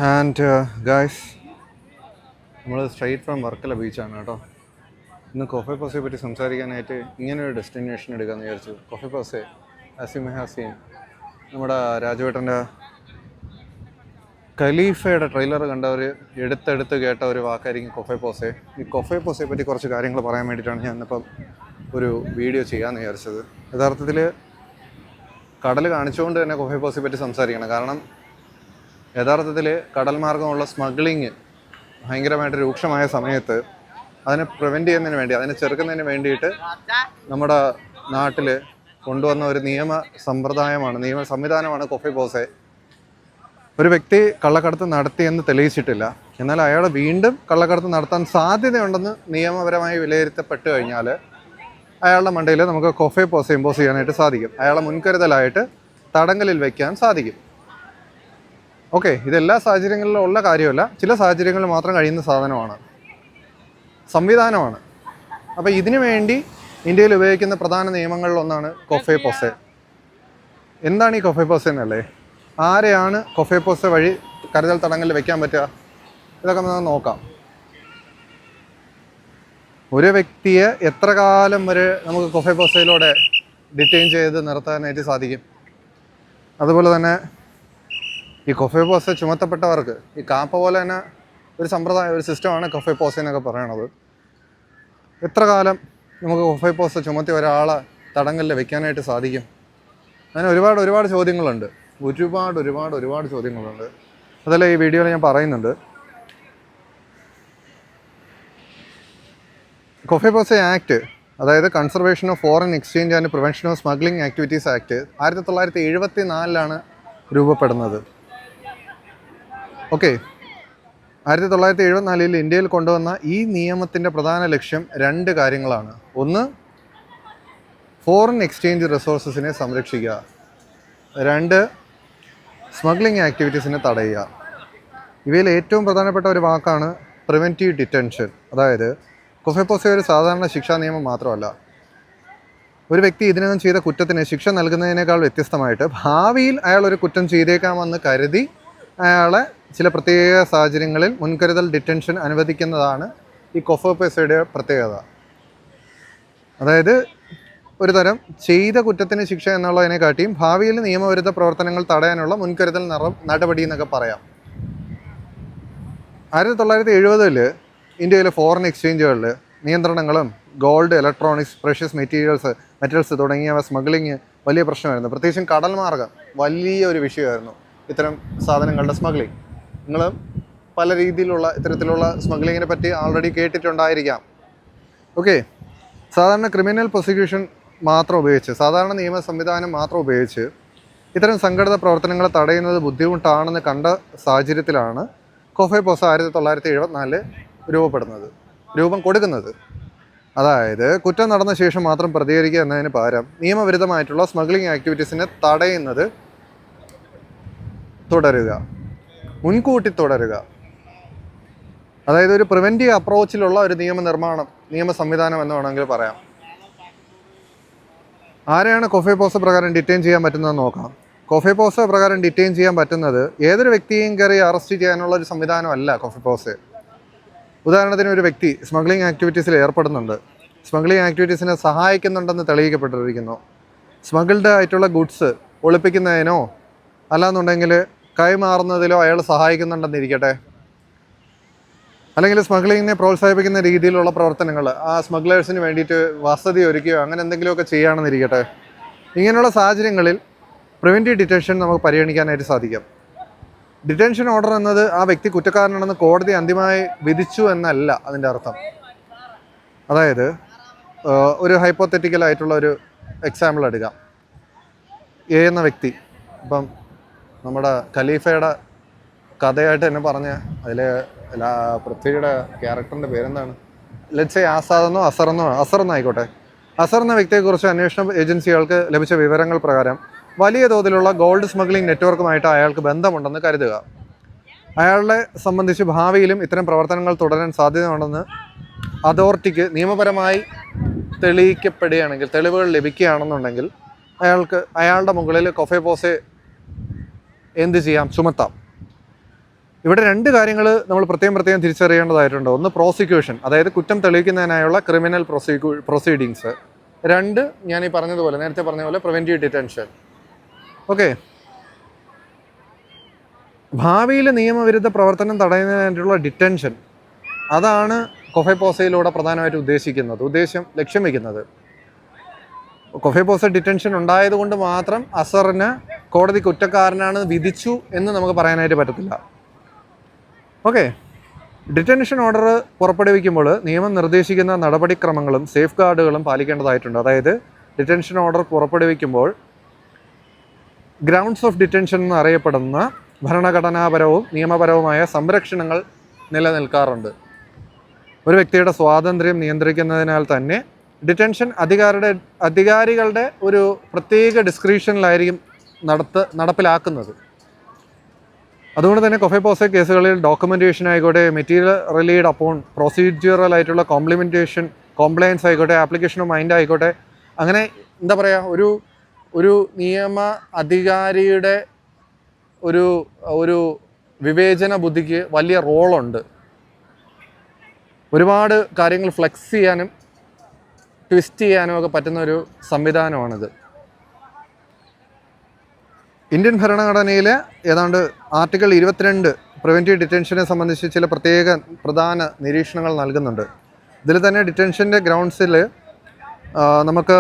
And guys, നമ്മൾ straight from Varkala ബീച്ചാണ് കേട്ടോ. ഇന്ന് കൊഫെ പോസയെ പറ്റി സംസാരിക്കാനായിട്ട് ഇങ്ങനൊരു ഡെസ്റ്റിനേഷൻ എടുക്കാമെന്ന് വിചാരിച്ചു. കൊഫെ പോസെ അസിമഹാസീൻ, നമ്മുടെ രാജുവേട്ടൻ്റെ ഖലീഫയുടെ ട്രെയിലർ കണ്ടവർ എടുത്തെടുത്ത് കേട്ട ഒരു വാക്കായിരിക്കും കൊഫെ പോസെ. ഈ കൊഫെ പോസയെ പറ്റി കുറച്ച് കാര്യങ്ങൾ പറയാൻ വേണ്ടിയിട്ടാണ് ഞാൻ ഇന്നിപ്പം ഒരു വീഡിയോ ചെയ്യാമെന്ന് വിചാരിച്ചത്. യഥാർത്ഥത്തിൽ കടൽ കാണിച്ചുകൊണ്ട് തന്നെ കൊഫെ പോസയെ പറ്റി സംസാരിക്കണം. കാരണം യഥാർത്ഥത്തിൽ കടൽ മാർഗമുള്ള സ്മഗ്ലിങ് ഭയങ്കരമായിട്ട് രൂക്ഷമായ സമയത്ത് അതിനെ പ്രിവെൻറ്റ് ചെയ്യുന്നതിന് വേണ്ടി, അതിനെ ചെറുക്കുന്നതിന് വേണ്ടിയിട്ട് നമ്മുടെ നാട്ടിൽ കൊണ്ടുവന്ന ഒരു നിയമ സംവിധാനമാണ് കൊഫെ പോസെ. ഒരു വ്യക്തി കള്ളക്കടത്ത് നടത്തിയെന്ന് തെളിയിച്ചിട്ടില്ല, എന്നാൽ അയാൾ വീണ്ടും കള്ളക്കടത്ത് നടത്താൻ സാധ്യതയുണ്ടെന്ന് നിയമപരമായി വിലയിരുത്തപ്പെട്ട് കഴിഞ്ഞാൽ അയാളുടെ മണ്ടയിൽ നമുക്ക് കൊഫെ പോസെ ഇമ്പോസ് ചെയ്യാനായിട്ട് സാധിക്കും. അയാളെ മുൻകരുതലായിട്ട് തടങ്കലിൽ വയ്ക്കാൻ സാധിക്കും. ഓക്കെ, ഇതെല്ലാ സാഹചര്യങ്ങളിലും ഉള്ള കാര്യമല്ല, ചില സാഹചര്യങ്ങളിൽ മാത്രം കഴിയുന്ന സംവിധാനമാണ്. അപ്പോൾ ഇതിനു വേണ്ടി ഇന്ത്യയിൽ ഉപയോഗിക്കുന്ന പ്രധാന നിയമങ്ങളിലൊന്നാണ് കൊഫെ പോസെ. എന്താണ് ഈ കൊഫെ പോസെ എന്നല്ലേ? ആരെയാണ് കൊഫെ പോസെ വഴി കരുതൽ തടങ്കലിൽ വെക്കാൻ പറ്റുക? ഇതൊക്കെ നമുക്ക് നോക്കാം. ഒരു വ്യക്തിയെ എത്ര കാലം വരെ നമുക്ക് കൊഫെ പോസയിലൂടെ ഡിറ്റെയിൻ ചെയ്ത് നിർത്താനായിട്ട് സാധിക്കും? അതുപോലെ തന്നെ ഈ കൊഫെ പോസെ ചുമത്തപ്പെട്ടവർക്ക് ഈ കാപ്പ പോലെ തന്നെ ഒരു സമ്പ്രദായം, ഒരു സിസ്റ്റമാണ് കൊഫെ പോസെ എന്നൊക്കെ പറയണത്. എത്ര കാലം നമുക്ക് കൊഫെ പോസെ ചുമത്തി ഒരാളെ തടങ്കലിൽ വെക്കാനായിട്ട് സാധിക്കും? അങ്ങനെ ഒരുപാട് ചോദ്യങ്ങളുണ്ട്. ഒരുപാട് ചോദ്യങ്ങളുണ്ട്. അതല്ല ഈ വീഡിയോയിൽ ഞാൻ പറയുന്നുണ്ട്. കൊഫെ പോസെ ആക്ട്, അതായത് conservation of foreign exchange and prevention of smuggling activities act 1974 രൂപപ്പെടുന്നത്. ഓക്കെ, 1974 ഇന്ത്യയിൽ കൊണ്ടുവന്ന ഈ നിയമത്തിൻ്റെ പ്രധാന ലക്ഷ്യം രണ്ട് കാര്യങ്ങളാണ്. ഒന്ന്, ഫോറിൻ എക്സ്ചേഞ്ച് റിസോഴ്സസിനെ സംരക്ഷിക്കുക. രണ്ട്, സ്മഗ്ലിംഗ് ആക്ടിവിറ്റീസിനെ തടയുക. ഇവയിൽ ഏറ്റവും പ്രധാനപ്പെട്ട ഒരു വാക്കാണ് പ്രിവെൻറ്റീവ് ഡിറ്റൻഷൻ. അതായത് കൊഫെ പോസെ ഒരു സാധാരണ ശിക്ഷാ നിയമം മാത്രമല്ല. ഒരു വ്യക്തി ഇതിനകം ചെയ്ത കുറ്റത്തിന് ശിക്ഷ നൽകുന്നതിനേക്കാൾ വ്യത്യസ്തമായിട്ട് ഭാവിയിൽ അയാൾ ഒരു കുറ്റം ചെയ്തേക്കാമെന്ന് കരുതി അയാളെ ചില പ്രത്യേക സാഹചര്യങ്ങളിൽ മുൻകരുതൽ ഡിറ്റൻഷൻ അനുവദിക്കുന്നതാണ് ഈ കൊഫെ പോസയുടെ പ്രത്യേകത. അതായത് ഒരു തരം ചെയ്ത കുറ്റത്തിന് ശിക്ഷ എന്നുള്ളതിനെക്കാട്ടിയും ഭാവിയിൽ നിയമവിരുദ്ധ പ്രവർത്തനങ്ങൾ തടയാനുള്ള മുൻകരുതൽ നടപടി എന്നൊക്കെ പറയാം. 1970 ഇന്ത്യയിലെ ഫോറിൻ എക്സ്ചേഞ്ചുകളിൽ നിയന്ത്രണങ്ങളും ഗോൾഡ്, ഇലക്ട്രോണിക്സ്, പ്രഷ്യസ് മെറ്റൽസ് തുടങ്ങിയവ സ്മഗ്ലിങ് വലിയ പ്രശ്നമായിരുന്നു. പ്രത്യേകിച്ചും കടൽ മാർഗം വലിയ ഒരു വിഷയമായിരുന്നു ഇത്തരം സാധനങ്ങളുടെ സ്മഗ്ലിങ്. നിങ്ങൾ പല രീതിയിലുള്ള ഇത്തരത്തിലുള്ള സ്മഗ്ലിങ്ങിനെ പറ്റി ആൾറെഡി കേട്ടിട്ടുണ്ടായിരിക്കാം. ഓക്കെ, സാധാരണ ക്രിമിനൽ പ്രോസിക്യൂഷൻ മാത്രം ഉപയോഗിച്ച്, സാധാരണ നിയമ സംവിധാനം മാത്രം ഉപയോഗിച്ച് ഇത്തരം സംഘടിത പ്രവർത്തനങ്ങളെ തടയുന്നത് ബുദ്ധിമുട്ടാണെന്ന് കണ്ട സാഹചര്യത്തിലാണ് കൊഫെ പോസെ 1974 രൂപം കൊടുക്കുന്നത്. അതായത് കുറ്റം നടന്ന ശേഷം മാത്രം പ്രതികരിക്കുക എന്നതിന് പകരം നിയമവിരുദ്ധമായിട്ടുള്ള സ്മഗ്ലിംഗ് ആക്ടിവിറ്റീസിനെ തടയുന്നത് മുൻകൂട്ടി തുടരുക. അതായത് ഒരു പ്രിവെൻറ്റീവ് അപ്രോച്ചിലുള്ള ഒരു നിയമ സംവിധാനം എന്ന് വേണമെങ്കിൽ പറയാം. ആരെയാണ് കൊഫെ പോസെ പ്രകാരം ഡിറ്റെയിൻ ചെയ്യാൻ പറ്റുന്നതെന്ന് നോക്കാം. കൊഫെ പോസെ പ്രകാരം ഡിറ്റെയിൻ ചെയ്യാൻ പറ്റുന്നത് ഏതൊരു വ്യക്തിയെയും കയറി അറസ്റ്റ് ചെയ്യാനുള്ള ഒരു സംവിധാനമല്ല കൊഫെ പോസെ. ഉദാഹരണത്തിന്, ഒരു വ്യക്തി സ്മഗ്ലിംഗ് ആക്ടിവിറ്റീസിൽ ഏർപ്പെടുന്നുണ്ട്, സ്മഗ്ലിംഗ് ആക്ടിവിറ്റീസിനെ സഹായിക്കുന്നുണ്ടെന്ന് തെളിയിക്കപ്പെട്ടിരിക്കുന്നു. സ്മഗിൾഡ് ആയിട്ടുള്ള ഗുഡ്സ് ഒളിപ്പിക്കുന്നതിനോ അല്ലാന്നുണ്ടെങ്കിൽ കൈമാറുന്നതിലോ അയാൾ സഹായിക്കുന്നുണ്ടെന്നിരിക്കട്ടെ, അല്ലെങ്കിൽ സ്മഗ്ലിങ്ങിനെ പ്രോത്സാഹിപ്പിക്കുന്ന രീതിയിലുള്ള പ്രവർത്തനങ്ങൾ, ആ സ്മഗ്ലേഴ്സിന് വേണ്ടിയിട്ട് വസതി ഒരുക്കുകയോ അങ്ങനെ എന്തെങ്കിലുമൊക്കെ ചെയ്യുകയാണെന്നിരിക്കട്ടെ. ഇങ്ങനെയുള്ള സാഹചര്യങ്ങളിൽ പ്രിവെൻറ്റീവ് ഡിറ്റൻഷൻ നമുക്ക് പരിഗണിക്കാനായിട്ട് സാധിക്കും. ഡിറ്റൻഷൻ ഓർഡർ എന്നത് ആ വ്യക്തി കുറ്റക്കാരനാണെന്ന് കോടതി അന്തിമമായി വിധിച്ചു എന്നല്ല അതിൻ്റെ അർത്ഥം. അതായത് ഒരു ഹൈപ്പോത്തറ്റിക്കലായിട്ടുള്ള ഒരു എക്സാമ്പിൾ എടുക്കാം. എ എന്ന വ്യക്തി, ഇപ്പം നമ്മുടെ ഖലീഫയുടെ കഥയായിട്ട് തന്നെ പറഞ്ഞ അതിൽ പൃഥ്വിയുടെ ക്യാരക്ടറിൻ്റെ പേരെന്താണ്, ലെറ്റ്സ് സേ അസർ എന്നായിക്കോട്ടെ. അസർ എന്ന വ്യക്തിയെക്കുറിച്ച് അന്വേഷണ ഏജൻസികൾക്ക് ലഭിച്ച വിവരങ്ങൾ പ്രകാരം വലിയ തോതിലുള്ള ഗോൾഡ് സ്മഗ്ലിംഗ് നെറ്റ്വർക്കുമായിട്ട് അയാൾക്ക് ബന്ധമുണ്ടെന്ന് കരുതുക. അയാളെ സംബന്ധിച്ച് ഭാവിയിലും ഇത്തരം പ്രവർത്തനങ്ങൾ തുടരാൻ സാധ്യതയുണ്ടെന്ന് അതോറിറ്റിക്ക് നിയമപരമായി തെളിയിക്കപ്പെടുകയാണെങ്കിൽ, തെളിവുകൾ ലഭിക്കുകയാണെന്നുണ്ടെങ്കിൽ അയാളുടെ മുകളിൽ കൊഫെ പോസെ എന്ത് ചെയ്യാം? ചുമത്താം. ഇവിടെ രണ്ട് കാര്യങ്ങൾ നമ്മൾ പ്രത്യേകം തിരിച്ചറിയേണ്ടതായിട്ടുണ്ട്. ഒന്ന് പ്രോസിക്യൂഷൻ, അതായത് കുറ്റം തെളിയിക്കുന്നതിനായുള്ള ക്രിമിനൽ പ്രൊസീഡിങ്സ്. രണ്ട്, ഞാൻ ഈ പറഞ്ഞതുപോലെ നേരത്തെ പറഞ്ഞ പോലെ പ്രിവെൻറ്റീവ് ഡിറ്റൻഷൻ. ഓക്കെ, ഭാവിയിൽ നിയമവിരുദ്ധ പ്രവർത്തനം തടയുന്നതിനായിട്ടുള്ള ഡിറ്റൻഷൻ, അതാണ് കൊഫെപോസയിലൂടെ പ്രധാനമായിട്ട് ലക്ഷ്യം വയ്ക്കുന്നത്. കൊഫെപോസ ഡിറ്റൻഷൻ ഉണ്ടായതുകൊണ്ട് മാത്രം അസറിന് കോടതി കുറ്റക്കാരനാണ് വിധിച്ചു എന്ന് നമുക്ക് പറയാനായിട്ട് പറ്റത്തില്ല. ഓക്കെ, ഡിറ്റൻഷൻ ഓർഡർ പുറപ്പെടുവിക്കുമ്പോൾ നിയമം നിർദ്ദേശിക്കുന്ന നടപടിക്രമങ്ങളും സേഫ് ഗാർഡുകളും പാലിക്കേണ്ടതായിട്ടുണ്ട്. അതായത് ഡിറ്റൻഷൻ ഓർഡർ പുറപ്പെടുവിക്കുമ്പോൾ ഗ്രൗണ്ട്സ് ഓഫ് ഡിറ്റൻഷൻ എന്നറിയപ്പെടുന്ന ഭരണഘടനാപരവും നിയമപരവുമായ സംരക്ഷണങ്ങൾ നിലനിൽക്കാറുണ്ട്. ഒരു വ്യക്തിയുടെ സ്വാതന്ത്ര്യം നിയന്ത്രിക്കുന്നതിനാൽ തന്നെ ഡിറ്റൻഷൻ അധികാരികളുടെ ഒരു പ്രത്യേക ഡിസ്ക്രിപ്ഷനിലായിരിക്കും നടപ്പിലാക്കുന്നത്. അതുകൊണ്ട് തന്നെ കൊഫെപോസ കേസുകളിൽ ഡോക്യുമെൻറ്റേഷൻ ആയിക്കോട്ടെ, മെറ്റീരിയൽ റിലീഡ് അപ്പോൺ പ്രൊസീജിയറൽ ആയിട്ടുള്ള കോംപ്ലയൻസ് ആയിക്കോട്ടെ, ആപ്ലിക്കേഷൻ ഓഫ് മൈൻഡ് ആയിക്കോട്ടെ, അങ്ങനെ എന്താ പറയുക, ഒരു നിയമ അധികാരിയുടെ ഒരു വിവേചന ബുദ്ധിക്ക് വലിയ റോളുണ്ട്. ഒരുപാട് കാര്യങ്ങൾ ഫ്ലെക്സ് ചെയ്യാനും ട്വിസ്റ്റ് ചെയ്യാനും ഒക്കെ പറ്റുന്ന ഒരു സംവിധാനമാണിത്. ഇന്ത്യൻ ഭരണഘടനയിലെ ഏതാണ്ട് ആർട്ടിക്കിൾ 22 പ്രിവെൻറ്റീവ് ഡിറ്റൻഷനെ സംബന്ധിച്ച് ചില പ്രധാന നിരീക്ഷണങ്ങൾ നൽകുന്നുണ്ട്. ഇതിൽ തന്നെ ഡിറ്റൻഷൻ്റെ ഗ്രൗണ്ട്സിൽ നമുക്ക്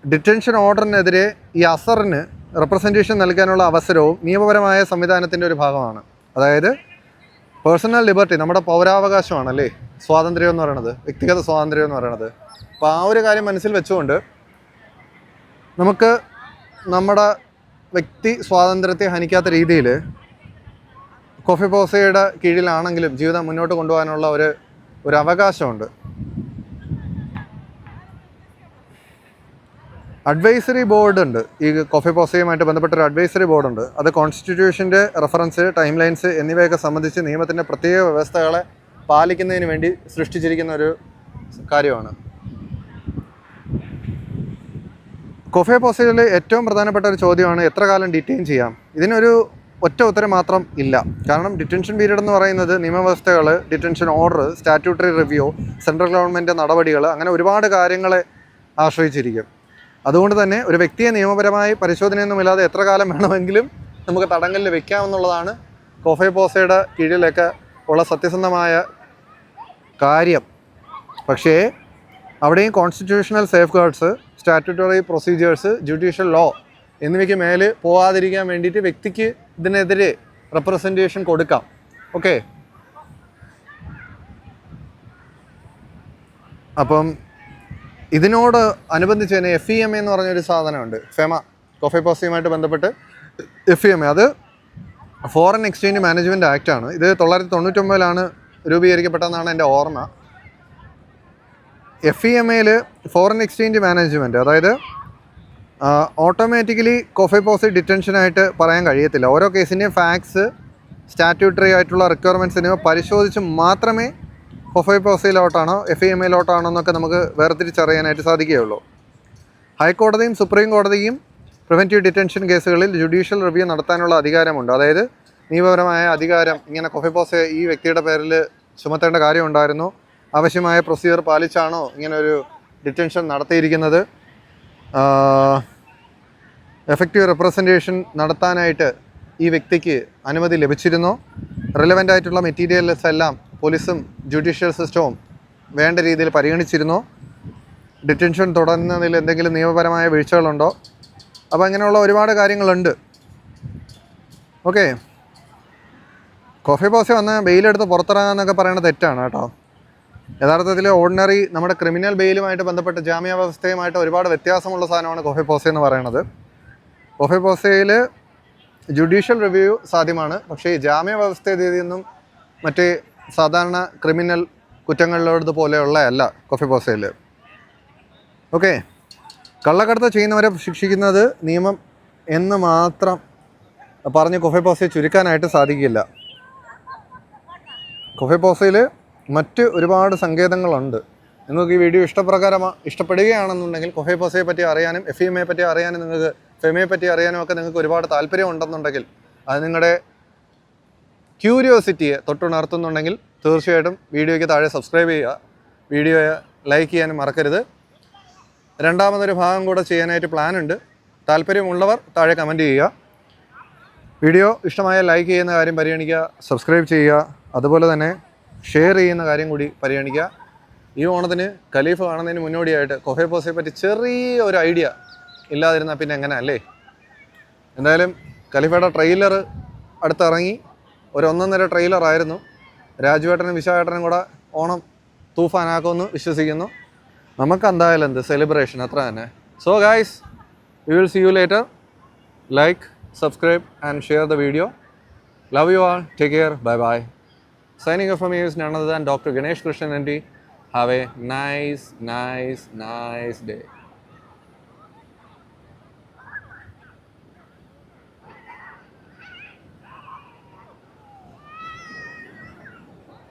ഡിറ്റൻഷൻ ഓർഡറിനെതിരെ ഈ അസറിന് റെപ്രസെൻറ്റേഷൻ നൽകാനുള്ള അവസരവും നിയമപരമായ സംവിധാനത്തിൻ്റെ ഒരു ഭാഗമാണ്. അതായത് പേഴ്സണൽ ലിബർട്ടി, നമ്മുടെ പൗരാവകാശമാണല്ലേ സ്വാതന്ത്ര്യം എന്ന് പറയുന്നത്, വ്യക്തിഗത സ്വാതന്ത്ര്യം എന്ന് പറയുന്നത്. അപ്പോൾ ആ ഒരു കാര്യം മനസ്സിൽ വെച്ചുകൊണ്ട് നമുക്ക് നമ്മുടെ വ്യക്തി സ്വാതന്ത്ര്യത്തെ ഹനിക്കാത്ത രീതിയിൽ കൊഫെപോസയുടെ കീഴിലാണെങ്കിലും ജീവിതം മുന്നോട്ട് കൊണ്ടുപോകാനുള്ള ഒരു അവകാശമുണ്ട്. അഡ്വൈസറി ബോർഡ് ഉണ്ട്. ഈ കൊഫെപോസയുമായിട്ട് ബന്ധപ്പെട്ടൊരു അഡ്വൈസറി ബോർഡുണ്ട്. അത് കോൺസ്റ്റിറ്റ്യൂഷൻ്റെ റെഫറൻസ്, ടൈം ലൈൻസ് എന്നിവയൊക്കെ സംബന്ധിച്ച് നിയമത്തിൻ്റെ പ്രത്യേക വ്യവസ്ഥകളെ പാലിക്കുന്നതിന് വേണ്ടി സൃഷ്ടിച്ചിരിക്കുന്ന ഒരു കാര്യമാണ്. കൊഫെപോസയിൽ ഏറ്റവും പ്രധാനപ്പെട്ട ഒരു ചോദ്യമാണ് എത്ര കാലം ഡിറ്റെയിൻ ചെയ്യാം. ഇതിനൊരു ഒറ്റ ഉത്തരം മാത്രം ഇല്ല. കാരണം ഡിറ്റൻഷൻ പീരീഡ് എന്ന് പറയുന്നത് നിയമവ്യവസ്ഥകൾ, detention order, statutory review, central government നടപടികൾ, അങ്ങനെ ഒരുപാട് കാര്യങ്ങളെ ആശ്രയിച്ചിരിക്കും. അതുകൊണ്ട് തന്നെ ഒരു വ്യക്തിയെ നിയമപരമായി പരിശോധനയൊന്നുമില്ലാതെ എത്ര കാലം വേണമെങ്കിലും നമുക്ക് തടങ്കലിൽ വെക്കാമെന്നുള്ളതാണ് കൊഫെപോസയുടെ കീഴിലൊക്കെ ഉള്ള സത്യസന്ധമായ കാര്യം. പക്ഷേ അവിടെയും constitutional safeguards, statutory procedures, judicial law എന്നിവയ്ക്ക് മേൽ പോകാതിരിക്കാൻ വേണ്ടിയിട്ട് വ്യക്തിക്ക് ഇതിനെതിരെ റെപ്രസെൻറ്റേഷൻ കൊടുക്കാം. ഓക്കെ, അപ്പം ഇതിനോട് അനുബന്ധിച്ച് തന്നെ FEMA എന്ന് പറഞ്ഞൊരു സാധനമുണ്ട്. കൊഫെപോസയുമായിട്ട് ബന്ധപ്പെട്ട് FEMA, അത് ഫോറിൻ എക്സ്ചേഞ്ച് മാനേജ്മെൻറ്റ് ആക്റ്റാണ്. ഇത് 1999 രൂപീകരിക്കപ്പെട്ടതെന്നാണ് എൻ്റെ ഓർമ്മ. FEMAയിൽ ഫോറിൻ എക്സ്ചേഞ്ച് മാനേജ്മെൻറ്റ്, അതായത് ഓട്ടോമാറ്റിക്കലി കൊഫെപോസ ഡിറ്റൻഷനായിട്ട് പറയാൻ കഴിയത്തില്ല. ഓരോ കേസിൻ്റെയും ഫാക്ട്സ്, സ്റ്റാറ്റ്യൂട്ടറി ആയിട്ടുള്ള റിക്വയർമെൻറ്റ്സ് എന്നിവ പരിശോധിച്ച് മാത്രമേ കൊഫെപോസയിലോട്ടാണോ FEMAയിലോട്ടാണോ എന്നൊക്കെ നമുക്ക് വേർതിരിച്ചറിയാനായിട്ട് സാധിക്കുകയുള്ളൂ. ഹൈക്കോടതിയും സുപ്രീം കോടതിയും പ്രിവെൻറ്റീവ് ഡിറ്റൻഷൻ കേസുകളിൽ ജുഡീഷ്യൽ റിവ്യൂ നടത്താനുള്ള അധികാരമുണ്ട്. അതായത് നിയമപരമായ അധികാരം, ഇങ്ങനെ കൊഫെപോസ ഈ വ്യക്തിയുടെ പേരിൽ ചുമത്തേണ്ട കാര്യമുണ്ടായിരുന്നു, ആവശ്യമായ പ്രൊസീജിയർ പാലിച്ചാണോ ഇങ്ങനെ ഒരു ഡിറ്റൻഷൻ നടത്തിയിരിക്കുന്നത്, എഫക്റ്റീവ് റെപ്രസെൻറ്റേഷൻ നടത്താനായിട്ട് ഈ വ്യക്തിക്ക് അനുമതി ലഭിച്ചിരുന്നോ, റിലവൻ്റ് ആയിട്ടുള്ള മെറ്റീരിയൽസ് എല്ലാം പോലീസും ജുഡീഷ്യൽ സിസ്റ്റവും വേണ്ട രീതിയിൽ പരിഗണിച്ചിരുന്നോ, ഡിറ്റൻഷൻ തുടരുന്നതിൽ എന്തെങ്കിലും നിയമപരമായ വീഴ്ചകളുണ്ടോ. അപ്പോൾ അങ്ങനെയുള്ള ഒരുപാട് കാര്യങ്ങളുണ്ട്. ഓക്കെ, കൊഫെപോസ വന്ന് ബെയിലെടുത്ത് പുറത്തിറങ്ങാമെന്നൊക്കെ പറയുന്നത് തെറ്റാണ് കേട്ടോ. യഥാർത്ഥത്തിൽ ഓർഡിനറി നമ്മുടെ ക്രിമിനൽ ബെയിലുമായിട്ട് ബന്ധപ്പെട്ട് ജാമ്യ വ്യവസ്ഥയുമായിട്ട് ഒരുപാട് വ്യത്യാസമുള്ള സാധനമാണ് കൊഫെപോസ എന്ന് പറയുന്നത്. കൊഫെപോസയിൽ ജുഡീഷ്യൽ റിവ്യൂ സാധ്യമാണ്, പക്ഷേ ജാമ്യ വ്യവസ്ഥയൊന്നും മറ്റേ സാധാരണ ക്രിമിനൽ കുറ്റങ്ങളിലോട് പോലെയുള്ളതല്ല കൊഫെപോസയിൽ. ഓക്കെ, കള്ളക്കടത്ത് ചെയ്യുന്നവരെ ശിക്ഷിക്കുന്നത് നിയമം എന്ന് മാത്രം പറഞ്ഞ് കൊഫെപോസയെ ചുരുക്കാനായിട്ട് സാധിക്കില്ല. കൊഫെപോസയിൽ മറ്റ് ഒരുപാട് സങ്കേതങ്ങളുണ്ട്. നിങ്ങൾക്ക് ഈ വീഡിയോ ഇഷ്ടപ്പെടുകയാണെന്നുണ്ടെങ്കിൽ കൊഫെപോസയെ പറ്റി അറിയാനും FEMAയെ പറ്റി അറിയാനും, FEMAയെ പറ്റി അറിയാനും ഒക്കെ നിങ്ങൾക്ക് ഒരുപാട് താല്പര്യം ഉണ്ടെന്നുണ്ടെങ്കിൽ അത് നിങ്ങളുടെ ക്യൂരിയോസിറ്റിയെ തൊട്ടുണർത്തുന്നുണ്ടെങ്കിൽ തീർച്ചയായിട്ടും വീഡിയോയ്ക്ക് താഴെ സബ്സ്ക്രൈബ് ചെയ്യുക, വീഡിയോയെ ലൈക്ക് ചെയ്യാനും മറക്കരുത്. രണ്ടാമതൊരു ഭാഗം കൂടെ ചെയ്യാനായിട്ട് പ്ലാനുണ്ട്. താല്പര്യമുള്ളവർ താഴെ കമൻറ്റ് ചെയ്യുക. വീഡിയോ ഇഷ്ടമായ ലൈക്ക് ചെയ്യുന്ന കാര്യം പരിഗണിക്കുക, സബ്സ്ക്രൈബ് ചെയ്യുക, അതുപോലെ തന്നെ ഷെയർ ചെയ്യുന്ന കാര്യം കൂടി പരിഗണിക്കുക. ഈ ഓണത്തിന് ഖലീഫ് കാണുന്നതിന് മുന്നോടിയായിട്ട് കൊഹെ പോസയെ പറ്റി ചെറിയ ഒരു ഐഡിയ ഇല്ലാതിരുന്നാൽ പിന്നെ എങ്ങനെ അല്ലേ? എന്തായാലും ഖലീഫയുടെ ട്രെയിലർ അടുത്തിറങ്ങി. ഒരു 1.5 ട്രെയിലറായിരുന്നു. രാജുവേട്ടനും വിശാഖേട്ടനും കൂടെ ഓണം തൂഫാനാക്കുമെന്ന് വിശ്വസിക്കുന്നു. നമുക്ക് എന്തായാലും എന്ത് സെലിബ്രേഷൻ അത്ര തന്നെ. So guys, we will see you later. Like, subscribe and share the video. Love you all. Take care. Bye bye. Signing off from you is none other than Dr. Ganesh Krishnan NT. Have a nice day.